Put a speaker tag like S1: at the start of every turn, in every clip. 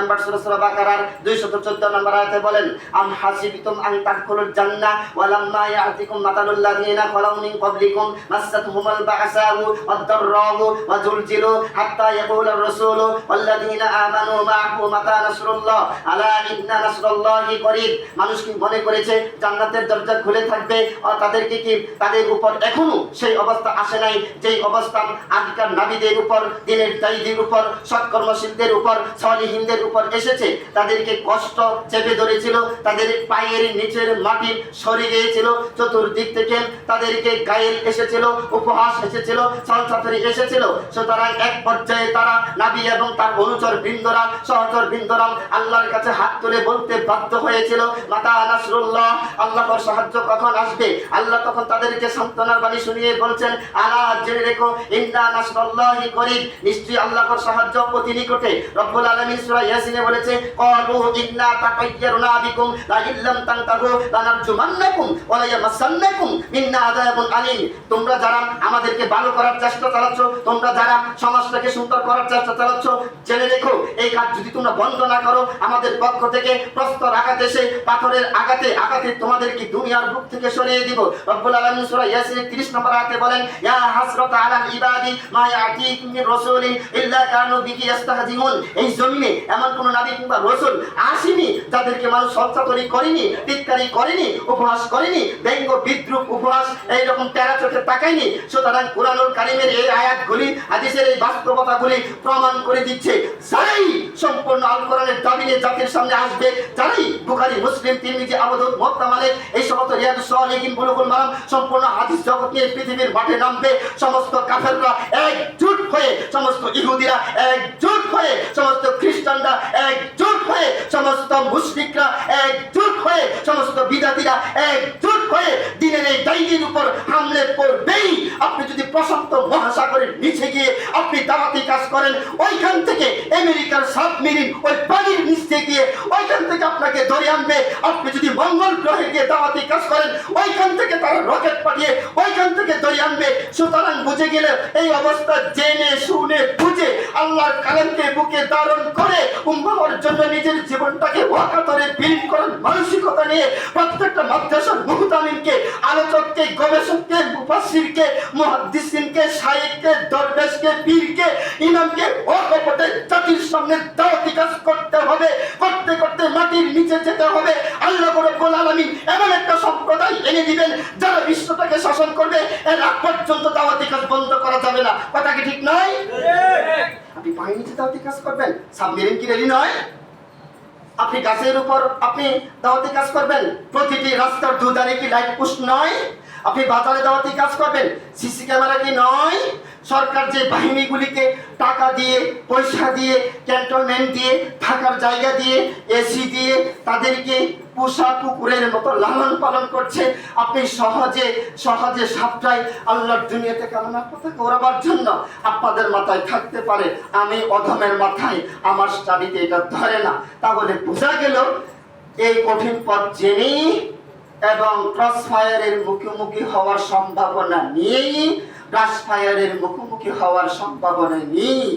S1: নম্বর সূরা বাকারার 214 নম্বর আয়াতে বলেন, আম হাসিবতুম আন তাদখুলুল জান্নাহ ওয়া লাম্মা ইয়াতিকুম মাতালুল লাযিনা খালাউ মিন ক্বাবলিকুম মাসাতহুমুল বা'সাউ ওয়াদ-দাররাউ ওয়া যুলজিলু হাত্তা ইয়াকুলার রাসূলু ওয়াল লাযিনা আমানু মা'আহু মাতা নাসরুল্লাহ আলা ইন্না নাসরাল্লাহি করিব। মানুষ কি মনে করেছে জান্নাতের দরজা খুলে থাকবে আর তাদেরকে কি তাদের উপর এখনো সেই অবস্থা আসে নাই যেই অবস্থা আগেকার নবীদের উপর, দিনের দায়ীদের উপর, সৎকর্মশীলদের উপর, সালিহিনদের উপর এসেছে? তাদেরকে কষ্ট চেপে ধরেছিল, তাদের পায়ের নিচের মাটি সরে গিয়েছিল, চতুর্দিক থেকে তাদেরকে গায়েল এসেছিল, উপহাস এসেছিল, ছলছাতুরি এসেছিল। সুতরাং এক পর্যায়ে তারা নবী এবং তার অনুচর বৃন্দরা, সহচর বৃন্দরা আল্লাহর কাছে হাত তুলে বলতে বাধ্য হয়েছিল, মাতা নাসরুল্লাহ, আল্লাহর সাহায্য কখন আসবে? আল্লাহ তখন তাদেরকে সান্ত্বনার বাণী শুনিয়ে বলছেন, আলা জেনে রেখো ইন্না নাসরাল্লাহি করিব, নিশ্চয়ই আল্লাহর সাহায্য অতি নিকটে। রব্বুল আলামিন সূরা ইয়াসিনে বলেছে, ক্বালু ইন্না তাকায়্যারনা বিকুম লা ইল্লাম তানতাহু লানারজুমান্নাকুম ওয়া লা ইয়ামাসান্নাকুম মিন্না আযাবুন আলীম। তোমরা যারা আমাদেরকে ভালো করার চেষ্টা চালাচ্ছ, তোমরা যারা সমাজটাকে সুন্দর করার চেষ্টা চালাচ্ছ, জেনে রেখো এই কাজ যদি তোমরা বন্ধ না করো, আমাদের পক্ষ থেকে প্রস্তর আঘাত এসে পাথরের আঘাতে আঘাতে তোমাদেরকে দুনিয়ার বুক থেকে সরিয়ে দিব। রব্বুল আলামিন সূরা ইয়াসিনের 30 নম্বর আয়াতে বলেন, ইয়া হাসরাতা আলাল ইবাদি মা ইয়াতিকুম মির রাসূলিন ইল্লা কানু বিহি ইস্তাহজিউন। এই জমিনে এমন কোন নবী কিংবা রাসূল আসেনি যাদেরকে মানুষ ছলছাতুরি করেনি, টিটকারি করেনি, উপহাস করেনি, ব্যঙ্গ বিদ্রূপ উপহাস এইরকম টেরা চোখে তাকায়নি। সুতরাং কুরআনুল কারীমের এই আয়াতগুলি, হাদিসের এই বাস্তবতাগুলি প্রমাণ করে দিচ্ছে, যারাই সম্পূর্ণ আল কোরআনের দাবিনে জাতির সামনে আসবে, যারাই বুখারী, মুসলিম, তিরমিজি, আবু দাউদ, মুওয়াত্তা মালিক এই সমস্ত রিয়াদুস সালিহিন, বুলুগুল মারাম সম্পূর্ণ হাদিস জগৎ নিয়ে পৃথিবীর মাঠে নামবে, সমস্ত কাফেররা একজোট হয়ে, সমস্ত ইহুদিরা একজোট হয়ে, সমস্ত খ্রিস্টানরা একজোট হয়ে, সমস্ত মুশরিকরা একজোট হয়ে, সমস্ত বিদাতীরা একজোট হয়ে দিনের এই দায়ীদের উপর হামলে পড়বেই। আপনি যদি প্রশান্ত মহাসাগরের নিচে গিয়ে আপনি দাওয়াতি কাজ করেন, ওইখান থেকে আমেরিকার সাবমেরিন ওই পানির নিচে গিয়ে ওইখান থেকে আপনাকে ধরে আনবে। আপনি যদি মঙ্গল গ্রহে গিয়ে দাওয়াতি কাজ করেন, ওইখান থেকে তারা রকেট পাঠিয়ে ওইখান থেকে ধরে আনবে। সুতরাং বুঝে গেলে এই অবস্থা জেনে শুনে বুঝে আল্লাহর কালামকে বুকে ধারণ করে উম্মাহর জন্য নিজের জীবনটাকে ওয়াকাতরে বিলীন করার মানসিকতা নিয়ে প্রত্যেকটা মাদ্রাসার মুহতামিমকে, আলোচককে, গবেষককে, মুফাসসিরকে, মুহাদ্দিসিনকে, শাইখকে, দরবেশকে, পীরকে, ইমামকে ওয়াকফে জাতির সামনে দাওয়াতি কাজ করতে হবে। করতে করতে মাটির নিচে যেতে হবে। আল্লাহ রাব্বুল আলামিন এমন একটা সম্প্রদায় এনে দিবেন যারা বিশ্বটাকে শাসন করবে, এর আগ পর্যন্ত দাওয়াতি কাজ বন্ধ করা যাবে না। কথা কি ঠিক নয়? আপনি পানির নিচে দাওয়াতি কাজ করবেন, সাবমেরিন কি রেডি নয়? আপনি গাছের উপর আপনি দাওয়াতি কাজ করবেন, প্রতিটি রাস্তার দুধারে কি লাইট পোস্ট নয়? আপনি বাজারে দাওয়াতি কাজ করবেন, সিসি ক্যামেরা কি নয়? সরকার যে বাহিনীগুলিকে টাকা দিয়ে, পয়সা দিয়ে, ক্যান্টনমেন্ট দিয়ে, থাকার জায়গা দিয়ে, এসি দিয়ে তাদেরকে পোষা কুকুরের মতো লালন পালন করছে, আপনি সহজে সহজে সাপটাই আল্লাহর দুনিয়াতে কামনা কথা করাবার জন্য আপনাদের মাথায় থাকতে পারে, আমি অধমের মাথায় আমার স্টাডিতে এটা ধরে না। তাহলে বোঝা গেল এই কঠিন পথ জেনেই এবং ক্রস ফায়ারের মুখোমুখি হওয়ার সম্ভাবনা নিয়েই, ব্রাশ ফায়ারের মুখোমুখি হওয়ার সম্ভাবনা নিয়েই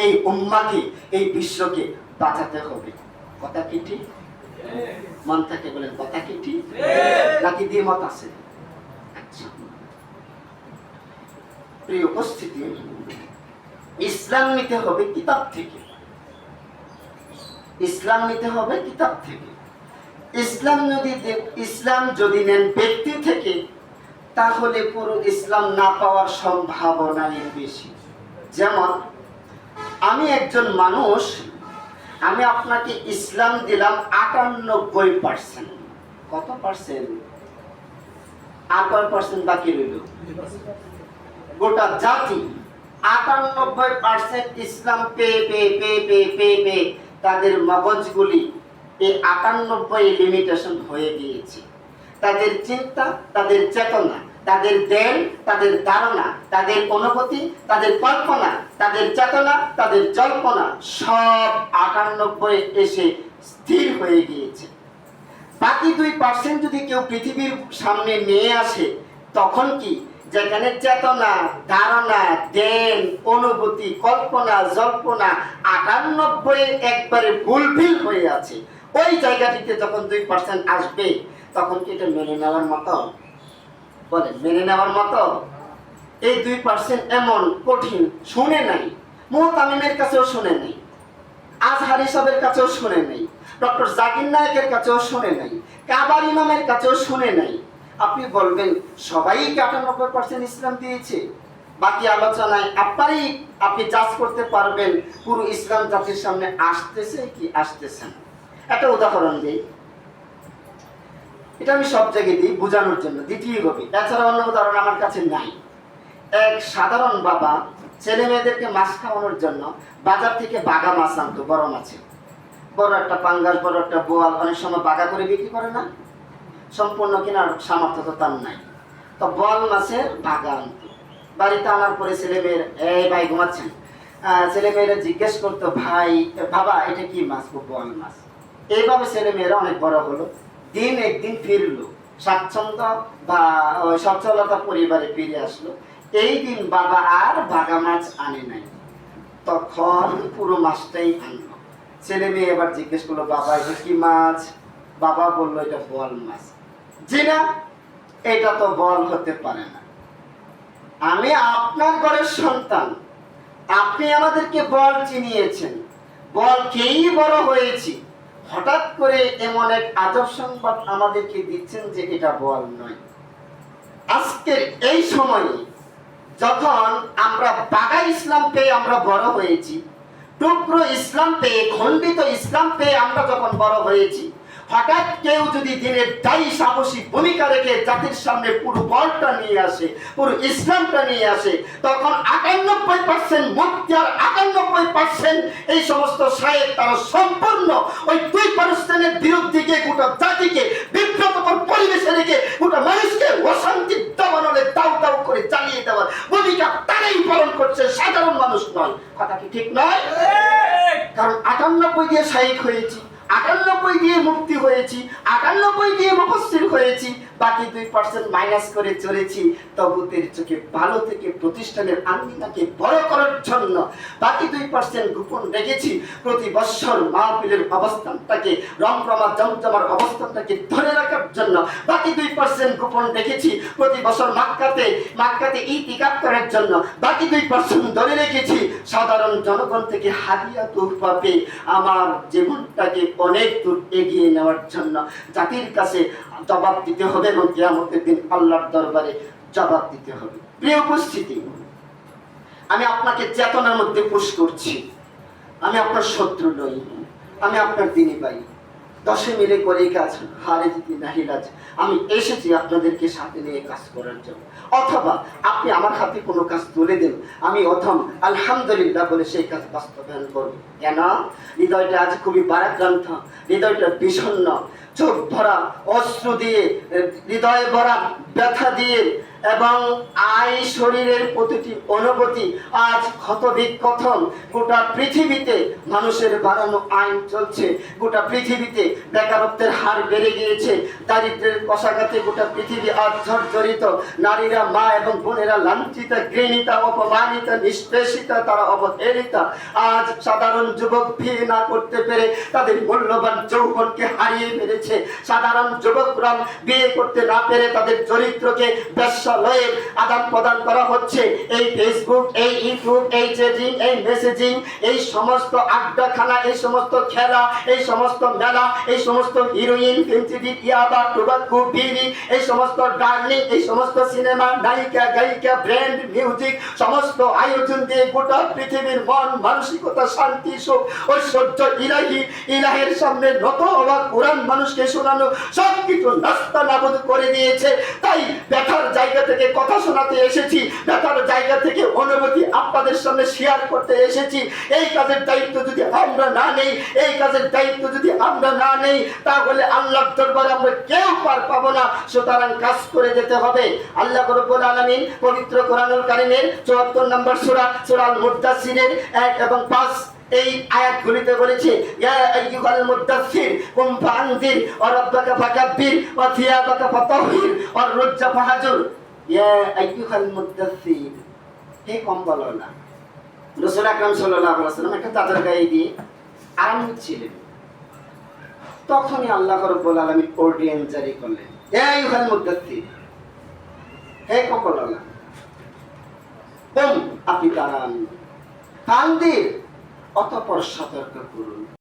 S1: এই উম্মাকে, এই বিশ্বকে বাঁচাতে হবে। কথা কি ঠিক? মন থেকে বলেন, কথা কি ঠিক নাকি দ্বিমত আছে? আচ্ছা, প্রিয় উপস্থিতি, ইসলাম নিতে হবে কিতাব থেকে। ইসলাম নিতে হবে কিতাব থেকে। ইসলাম যদি নেন ব্যক্তি থেকে, তাহলে পুরো ইসলাম না পাওয়ার সম্ভাবনাই বেশি। যেমন আমি একজন মানুষ, আমি আপনাকে ইসলাম দিলাম 98%। কত পার্সেন্ট? 8% বাকি রইল। গোটা জাতি 98% ইসলাম পেয়ে তাদের মগজগুলি এই 98 লিমিটেশন হয়ে গিয়েছে। তাদের চিন্তা, তাদের চেতনা, তাদের জ্ঞান, তাদের ধারণা, তাদের অনুভূতি, তাদের কল্পনা, তাদের চেতনা, তাদের জল্পনা সব 98 এসে স্থির হয়ে গিয়েছে। বাকি 2% যদি কেউ পৃথিবীর সামনে নিয়ে আসে, তখন কি যেখানে চেতনা, ধারণা, জ্ঞান, অনুভূতি, কল্পনা, জল্পনা 98 একবারে ভুলভিল হয়ে আছে, ওই জায়গাটিতে যখন 2% আসবে, তখন কি এটা মেনে নেওয়ার মতো? বলেন, মেনে নেওয়ার মতো? এই 2% এমন কঠিন, শুনে নাই, মুহতামিমের কাছেও শুনে নাই, আজহারি সাহেবের কাছেও শুনে নাই, ডক্টর জাকির নায়েকের কাছেও শুনে নাই, কাবার ইমামের কাছেও শুনে নাই। আপনি বলবেন সবাই কি 98% ইসলাম দিয়েছে? বাকি আলোচনায় আপনি জাজ করতে পারবেন পুরো ইসলাম জাতির সামনে আসতেছে কি আসতেছে না। একটা উদাহরণ দিই, এটা আমি সব জায়গায় দিই বোঝানোর জন্য, দ্বিতীয় হবে, এছাড়া অন্য উদাহরণ আমার কাছে নাই। এক সাধারণ বাবা ছেলে মেয়েদেরকে মাছ খাওয়ানোর জন্য বাজার থেকে বাগা মাছ আনতো, বড় মাছে, বড় একটা পাঙ্গাস, বড় একটা বোয়াল, অনেক সময় বাগা করে বিক্রি করে না, সম্পূর্ণ কেনার সামর্থ্য তো তার নাই, তো বোয়াল মাছের বাগা আনতো। বাড়িতে আনার পরে ছেলে মেয়ের, এই ভাই ঘুমাচ্ছেন, ছেলে মেয়েরা জিজ্ঞেস করতো, ভাই বাবা এটা কি মাছ? বোয়াল মাছ। এইভাবে ছেলে মেয়েরা অনেক বড় হলো, দিন একদিন ফিরলো, স্বাচ্ছন্দ্য বা সচ্ছলতা পরিবারে ফিরে আসলো। এই দিন বাবা আর বাগা মাছ আনে নাই, তখন পুরো মাছটাই আনলো। ছেলে মেয়ে এবার জিজ্ঞেস করলো, বাবা এটা কি মাছ? বাবা বললো এটা বোয়াল মাছ। জি না, এটা তো বোয়াল হতে পারে না, আমি আপনার ঘরের সন্তান, আপনি আমাদেরকে বল চিনিয়েছেন, বল খেয়েই বড় হয়েছি, হঠাৎ করে এমন এক আজব সংবাদ আমাদেরকে দিচ্ছেন যে এটা বল নয়। আজকের এই সময়ে যখন আমরা বাগা ইসলাম পেয়ে আমরা বড় হয়েছি, টুকরো ইসলাম পেয়ে, খণ্ডিত ইসলাম পেয়ে আমরা যখন বড় হয়েছি, হঠাৎ কেউ যদি দিনের দায়ী সাহসী ভূমিকা রেখে জাতির সামনে পুরো বলটা নিয়ে আসে, পুরো ইসলামটা নিয়ে আসে, তখন 98% মুক্তি আর 98% এই সমস্ত সাহেব তারা সম্পূর্ণ ওই 2%-এর বিরুদ্ধে গিয়ে গোটা জাতিকে বিব্রতকর পরিবেশে রেখে গোটা মানুষকে অশান্তি দাবানলে দাউ দাউ করে জ্বালিয়ে দেওয়ার ভূমিকা তারাই পালন করছে, সাধারণ মানুষ নয়। কথা কি ঠিক নয়? কারণ 98 দিয়ে শাহিদ হয়েছি, 98 দিয়ে মুক্তি হয়েছি, 98 দিয়ে মুফাসসির হয়েছি, বাকি 2% মাইনাস করে চলেছি তগুতের চোখে ভালো থেকে প্রতিষ্ঠানের আঙ্গিনাকে বড় করার জন্য। বাকি 2% গোপন রেখেছি প্রতি বছর মাহফিলের অবস্থানটাকে, রমরমা জমজমার অবস্থানটাকে ধরে রাখার জন্য। বাকি 2% গোপন রেখেছি প্রতি বছর মাক্কাতে ইতিকাফ করার জন্য। বাকি 2% ধরে রেখেছি সাধারণ জনগণ থেকে হাদিয়া তোহফা পেয়ে আমার জীবনটাকে অনেক দূর এগিয়ে নেওয়ার জন্য। জাতির কাছে জবাব দিতে হবে এবং কিয়ামতের দিন আল্লাহর দরবারে জবাব দিতে হবে। প্রিয় উপস্থিতি, আমি আপনাকে চেতনার মধ্যে পুশ করছি, আমি আপনার শত্রু নই, আমি আপনার দিনী ভাই। 10 মিলে করে কাজ, হারে জিতি নাহিলাজ। আমি এসেছি আপনাদেরকে সাথে নিয়ে কাজ করার জন্য। অথবা আপনি আমার হাতে কোনো কাজ তুলে দেন, আমি অথম আলহামদুলিল্লাহ বলে সেই কাজ বাস্তবায়ন করব। কেন? হৃদয়টা আজ খুবই বারাক্রান্ত, হৃদয়টা বিষণ্ণ, চোখ ভরা অশ্রু দিয়ে, হৃদয় ভরা ব্যথা দিয়ে এবং শরীরের প্রতিটি অনুভূতি আজ ক্ষত বিক্ষতম। গোটা পৃথিবীতে মানুষের বানানো আইন চলছে, গোটা পৃথিবীতে বেকারত্বের হার বেড়ে গিয়েছে, দারিদ্রের কষাঘাতে গোটা পৃথিবী আজ জর্জরিত। নারীরা, মা এবং বোনেরা লাঞ্ছিতা, ঘৃণিতা, অপমানিতা, নিষ্পেষিতা, তারা অবহেলিতা। আজ সাধারণ যুবক বিয়ে না করতে পেরে তাদের মূল্যবান যৌবনকে হারিয়ে ফেলেছে। সাধারণ যুবকরা বিয়ে করতে না পেরে তাদের চরিত্রকে বেশ্যালয়ে আদান প্রদান করা হচ্ছে। এই ফেসবুক, এই ইউটিউব, এই চ্যাটিং, এই মেসেজিং, এই সমস্ত আড্ডাখানা, এই সমস্ত খেলা, এই সমস্ত মেলা, এই সমস্ত হিরোইন, ফেন্সিডিল, ইয়াবা, টোবাকো, বিড়ি, এই সমস্ত ডার্লিং, এই সমস্ত সিনেমা, নায়িকা, গায়িকা, ব্র্যান্ড, মিউজিক, সমস্ত আয়োজন দিয়ে গোটা পৃথিবীর মন মানসিকতা, শান্তি, সুখ, ঐশ্বর্য, ইলাহের সামনে নত হওয়া কোরআন মানুষকে শোনানো সবকিছু নাস্তা নাবুদ করে দিয়েছে। তাই ব্যথার জায়গা থেকে কথা শোনাতে এসেছি, ব্যথার জায়গা থেকে অনুভূতি আপনাদের সামনে শেয়ার করতে এসেছি। এই কাজের দায়িত্ব যদি আমরা না নেই, এই কাজের দায়িত্ব যদি আমরা না নেই, তাহলে আল্লাহর দরবারে আমরা কেউ পার পাবো না। সুতরাং কাজ করে যেতে হবে। আল্লাহ রাব্বুল আলামিন পবিত্র কোরআনুল কারীমের 74 নম্বর সূরা, সূরা আল মুদ্দাসসিরের 1 এবং 5 এই আয়াতগুলিতে বলেছে, ইয়া আইয়ুহাল মুদ্দাসসির কুম ফাআনজির ওয়া রাব্বাকা ফাকাব্বির ওয়া থিয়াবাকা ফাতাহহির ওয়া রুজ্জা ফাহাজুর। ইয়া আইয়ুহাল মুদ্দাসসির, হে কম্বলওয়ালা। রাসূল আকরাম সাল্লাল্লাহু আলাইহি ওয়াসাল্লাম একটা চাদর গায়ে দিয়ে আরাম ছিলেন। তখনই আল্লাহ রাব্বুল আলামিন অর্ডিন্যান্স জারি করলেন, ইয়া আইয়ুহাল মুদ্দাসসির, হে কম্বলওয়ালা, আপনি দাঁড়ান, কান দিয়ে অতঃপর সতর্ক করুন।